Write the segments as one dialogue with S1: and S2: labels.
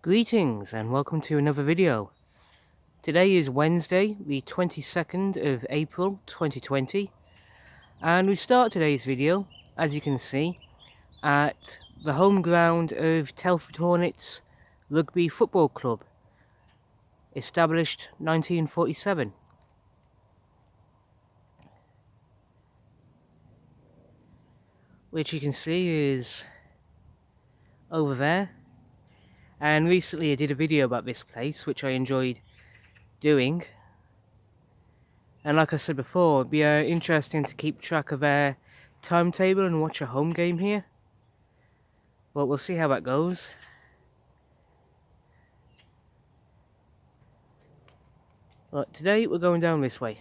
S1: Greetings and welcome to another video. Today is Wednesday, the 22nd of April 2020, and we start today's video, as you can see, at the home ground of Telford Hornets Rugby Football Club, established 1947. Which you can see is over there. And recently I did a video about this place, which I enjoyed doing. And like I said before, it'd be interesting to keep track of their timetable and watch a home game here. But we'll see how that goes. But today we're going down this way.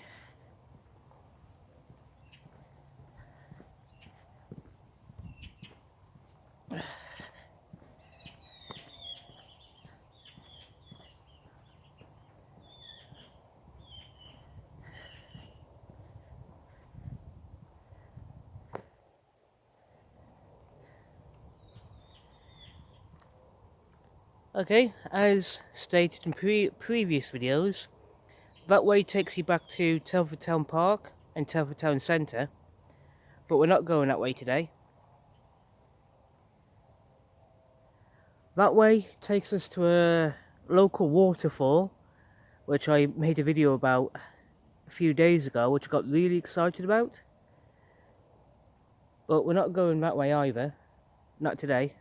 S1: Okay, as stated in previous videos, that way takes you back to Telford Town Park and Telford Town Centre, but we're not going that way today. That way takes us to a local waterfall, which I made a video about a few days ago, which I got really excited about. But we're not going that way either, not today.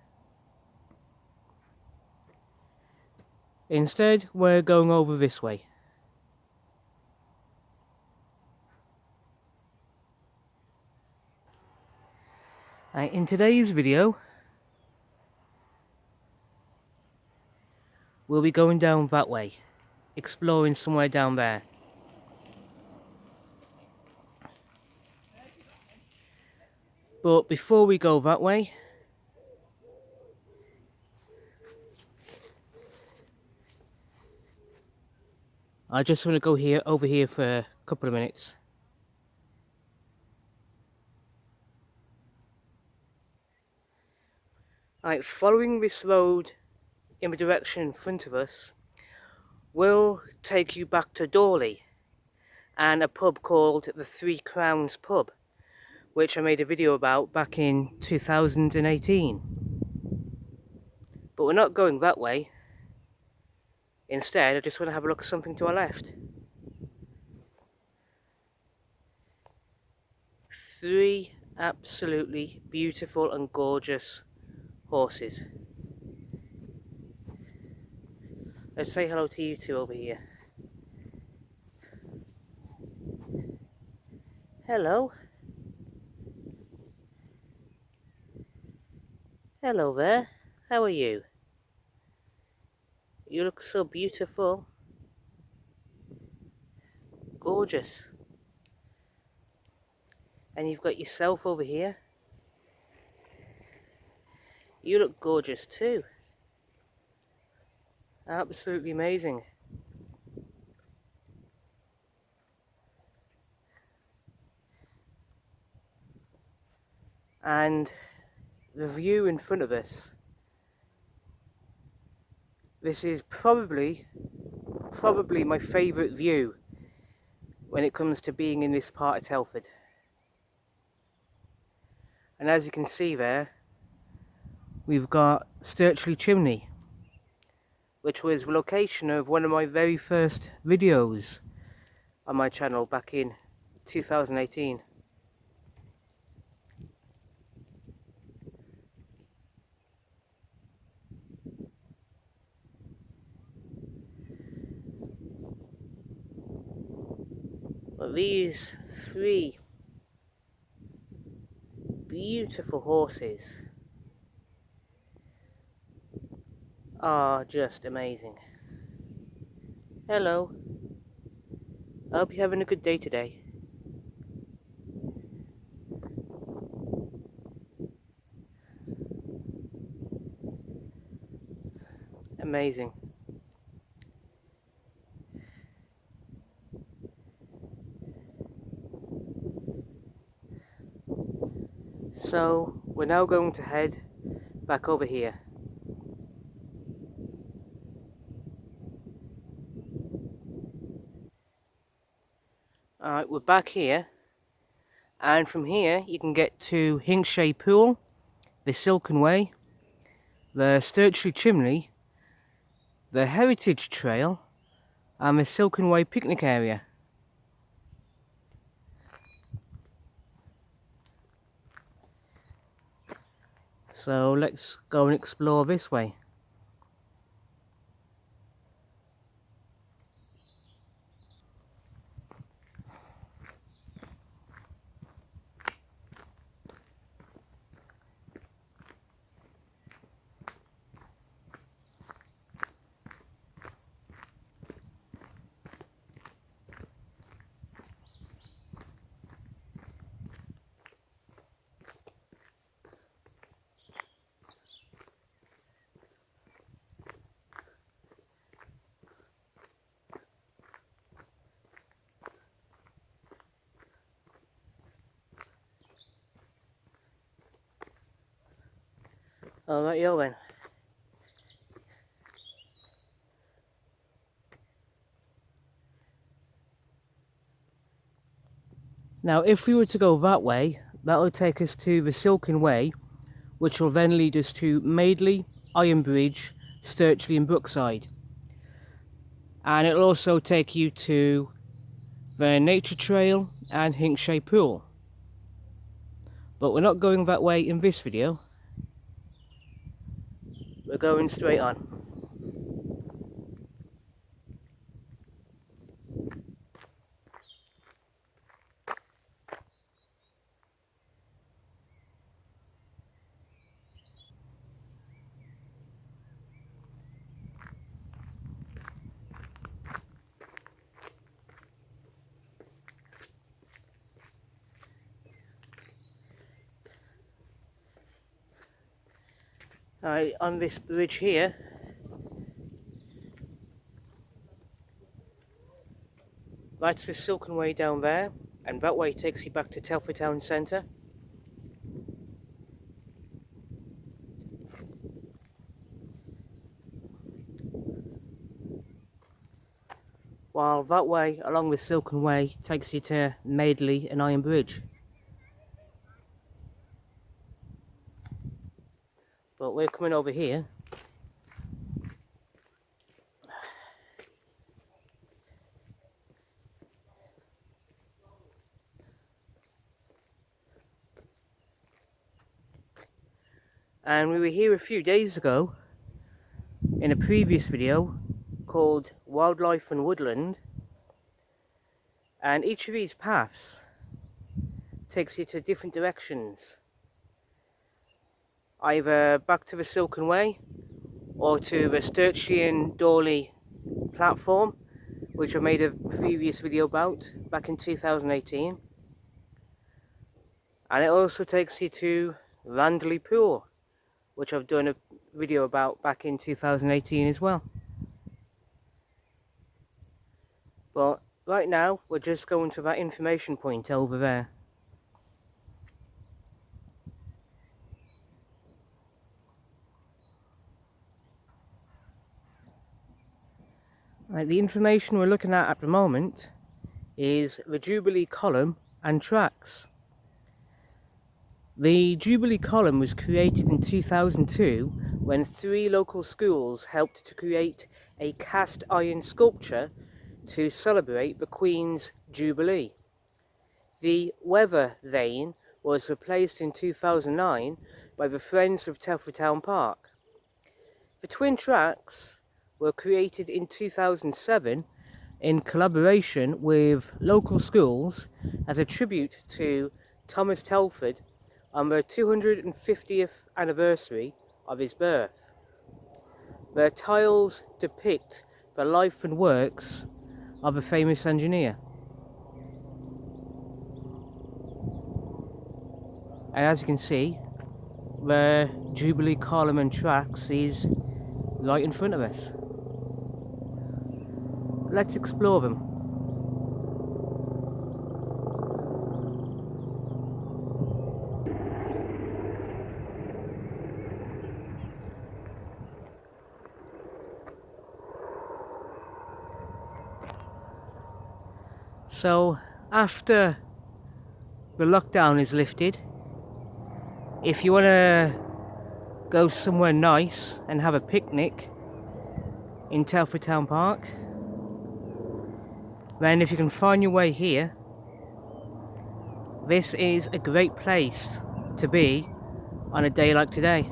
S1: Instead, we're going over this way. In today's video, we'll be going down that way, exploring somewhere down there. But before we go that way, I just want to go over here for a couple of minutes. Right, following this road in the direction in front of us will take you back to Dorley and a pub called the Three Crowns Pub, which I made a video about back in 2018. But we're not going that way. Instead, I just want to have a look at something to our left. Three absolutely beautiful and gorgeous horses. Let's say hello to you two over here. Hello. Hello there. How are you? You look so beautiful. Gorgeous. And you've got yourself over here. You look gorgeous too. Absolutely amazing. And the view in front of us. This is probably my favourite view when it comes to being in this part of Telford. And as you can see there, we've got Sturchley Chimney, which was the location of one of my very first videos on my channel back in 2018. But these three beautiful horses are just amazing. Hello. I hope you're having a good day today. Amazing. So we're now going to head back over here. Alright, we're back here, and from here you can get to Hinckley Pool, the Silken Way, the Sturchley Chimney, the Heritage Trail, and the Silken Way picnic area. So let's go and explore this way. Alright, yo then. Now if we were to go that way, that will take us to the Silken Way, which will then lead us to Madeley, Ironbridge, Sturchley and Brookside. And it'll also take you to the Nature Trail and Hinckley Pool. But we're not going that way in this video. We're going straight on. Alright, on this bridge here, that's the Silken Way down there, and that way takes you back to Telford town centre. While that way, along the Silken Way, takes you to Madeley and Ironbridge. But we're coming over here. And we were here a few days ago in a previous video called Wildlife and Woodland, and each of these paths takes you to different directions, either back to the Silken Way or to the Sturchley and Dorley platform, which I made a previous video about back in 2018, and it also takes you to Randeley Pool, which I've done a video about back in 2018 as well. But right now we're just going to that information point over there. Right, the information we're looking at the moment is the Jubilee Column and tracks. The Jubilee Column was created in 2002 when 3 local schools helped to create a cast iron sculpture to celebrate the Queen's Jubilee. The weather vane was replaced in 2009 by the Friends of Telford Town Park. The twin tracks were created in 2007 in collaboration with local schools as a tribute to Thomas Telford on the 250th anniversary of his birth. The tiles depict the life and works of a famous engineer. And as you can see, the Jubilee Column and tracks is right in front of us. Let's explore them. So after the lockdown is lifted, if you want to go somewhere nice and have a picnic in Telford Town Park, then if you can find your way here, this is a great place to be on a day like today.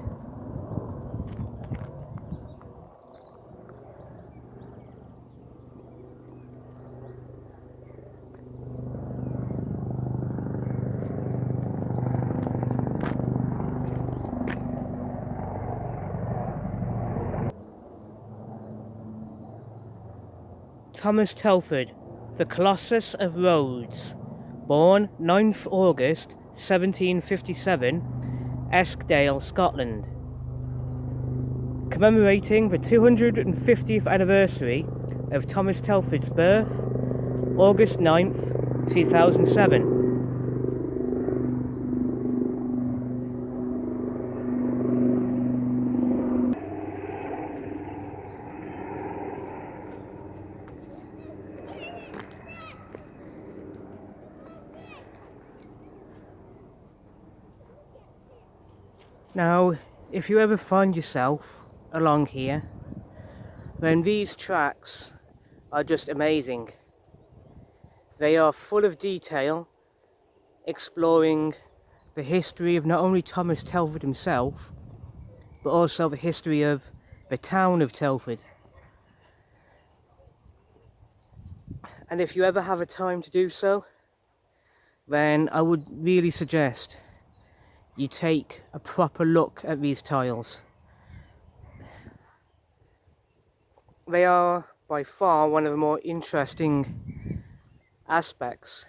S1: Thomas Telford, the Colossus of Rhodes, born 9th August 1757, Eskdale, Scotland. Commemorating the 250th anniversary of Thomas Telford's birth, August 9th, 2007. Now, if you ever find yourself along here, then these tracks are just amazing. They are full of detail, exploring the history of not only Thomas Telford himself, but also the history of the town of Telford. And if you ever have a time to do so, then I would really suggest you take a proper look at these tiles. They are by far one of the more interesting aspects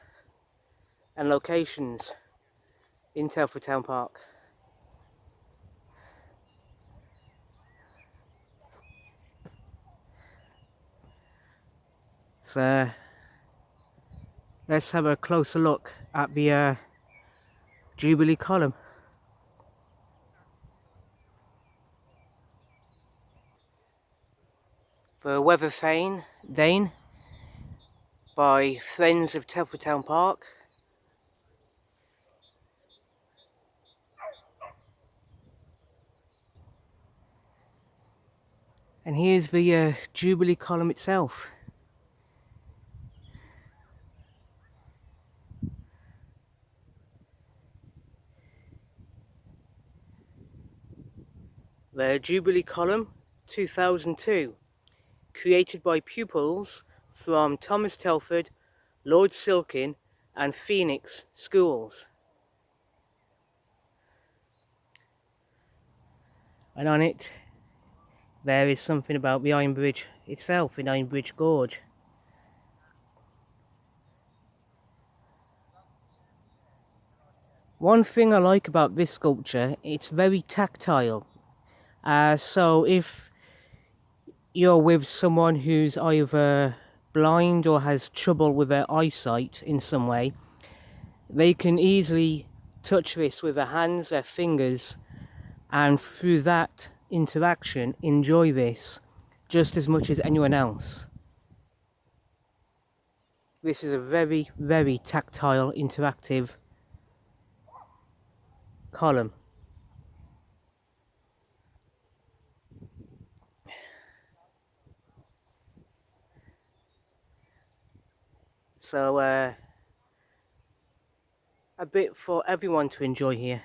S1: and locations in Telford Town Park. So let's have a closer look at the Jubilee Column. The Weather Dane by Friends of Telford Town Park. And here's the Jubilee Column itself. The Jubilee Column 2002, created by pupils from Thomas Telford, Lord Silken and Phoenix schools. And on it there is something about the Iron Bridge itself in Iron Bridge Gorge. One thing I like about this sculpture, it's very tactile. So if you're with someone who's either blind or has trouble with their eyesight in some way, they can easily touch this with their hands, their fingers, and through that interaction enjoy this just as much as anyone else. This is a very, very tactile, interactive column. So a bit for everyone to enjoy here.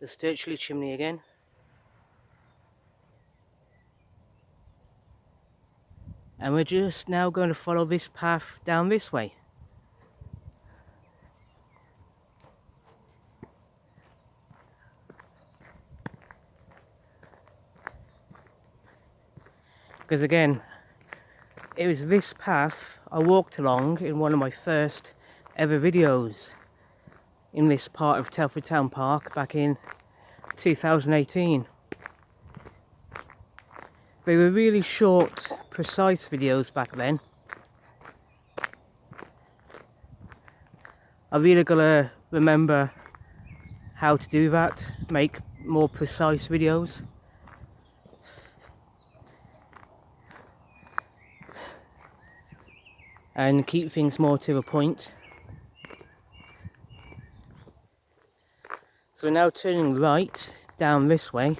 S1: The Sturchley Chimney again. And we're just now going to follow this path down this way. Because again, it was this path I walked along in one of my first ever videos in this part of Telford Town Park back in 2018. They were really short, precise videos back then. I really gotta remember how to do that, make more precise videos. And keep things more to the point. So we're now turning right down this way.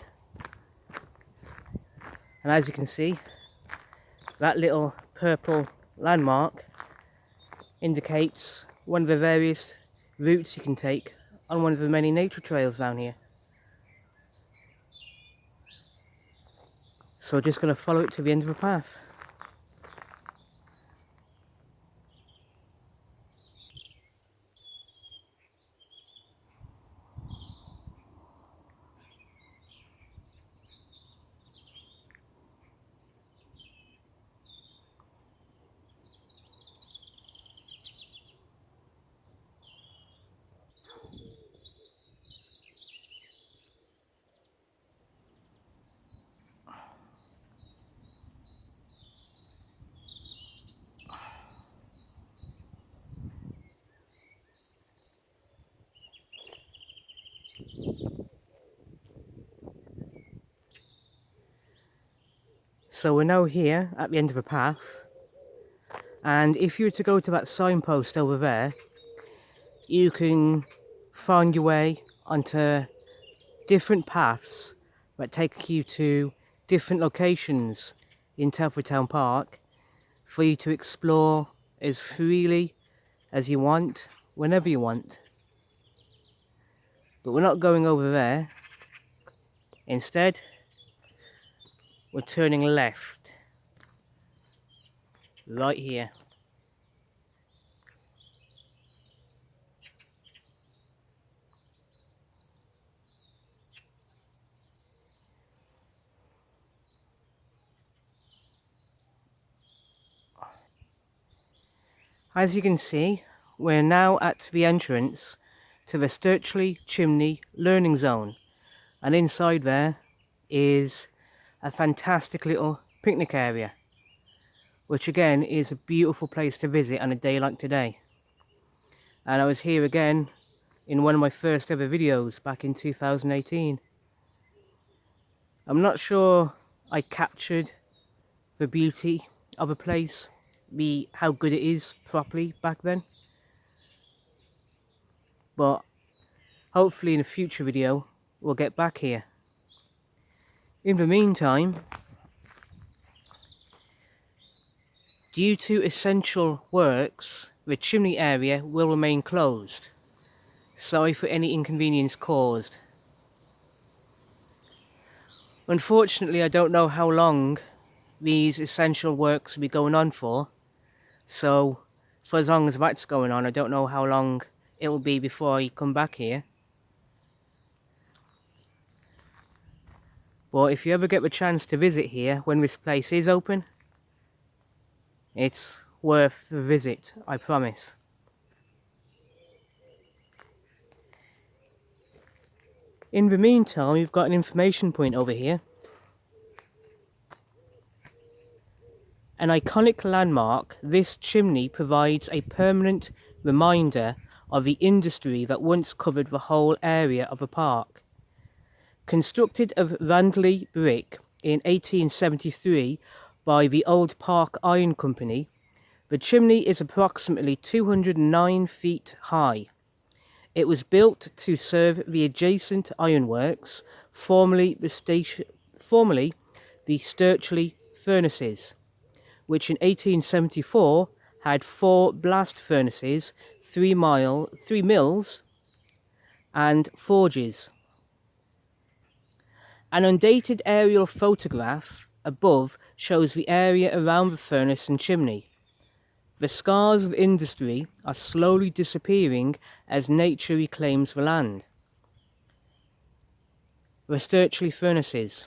S1: And as you can see, that little purple landmark indicates one of the various routes you can take on one of the many nature trails down here. So we're just going to follow it to the end of the path. So we're now here at the end of the path, and if you were to go to that signpost over there, you can find your way onto different paths that take you to different locations in Telford Town Park for you to explore as freely as you want, whenever you want. But we're not going over there. Instead, we're turning left, right here. As you can see, we're now at the entrance to the Sturchley Chimney Learning Zone, and inside there is a fantastic little picnic area, which again is a beautiful place to visit on a day like today. And I was here again in one of my first ever videos back in 2018. I'm not sure I captured the beauty of a place, how good it is properly back then, but hopefully in a future video we'll get back here. In the meantime, due to essential works, the chimney area will remain closed. Sorry for any inconvenience caused. Unfortunately, I don't know how long these essential works will be going on for, so for as long as that's going on, I don't know how long it will be before I come back here. But if you ever get the chance to visit here when this place is open, it's worth the visit, I promise. In the meantime, we've got an information point over here. An iconic landmark, this chimney provides a permanent reminder of the industry that once covered the whole area of the park. Constructed of Randley brick in 1873 by the Old Park Iron Company, the chimney is approximately 209 feet high. It was built to serve the adjacent ironworks, formerly the Sturchley furnaces, which in 1874 had 4 blast furnaces, 3 mills and forges. An undated aerial photograph above shows the area around the furnace and chimney. The scars of industry are slowly disappearing as nature reclaims the land. The Sturchley furnaces.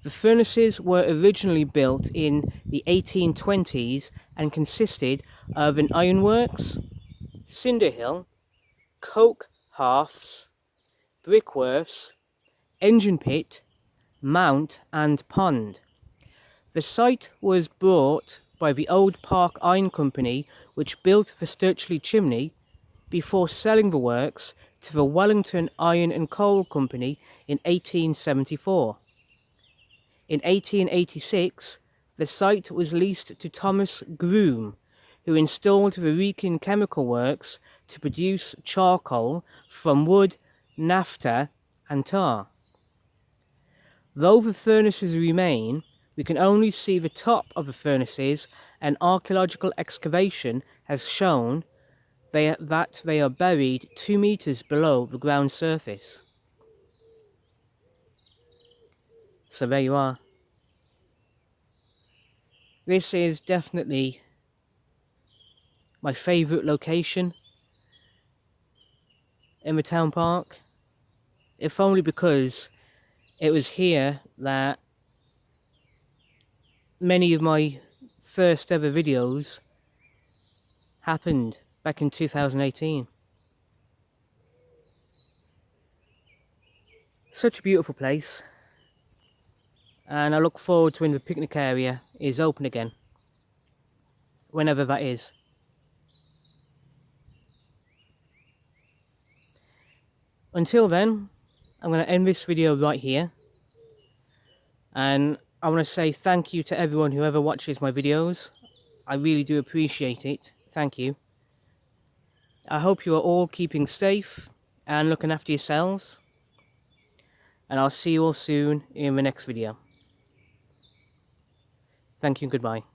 S1: The furnaces were originally built in the 1820s and consisted of an ironworks, cinder hill, coke hearths, brickworks, engine pit, mount and pond. The site was bought by the Old Park Iron Company, which built the Sturchley Chimney, before selling the works to the Wellington Iron and Coal Company in 1874. In 1886, the site was leased to Thomas Groome, who installed the Wrekin Chemical Works to produce charcoal from wood, naphtha and tar. Though the furnaces remain, we can only see the top of the furnaces, and archaeological excavation has shown that they are buried 2 meters below the ground surface. So there you are. This is definitely my favourite location in the town park, if only because it was here that many of my first ever videos happened back in 2018. Such a beautiful place, and I look forward to when the picnic area is open again, whenever that is. Until then, I'm going to end this video right here, and I want to say thank you to everyone who ever watches my videos. I really do appreciate it. Thank you. I hope you are all keeping safe and looking after yourselves, and I'll see you all soon in the next video. Thank you and goodbye.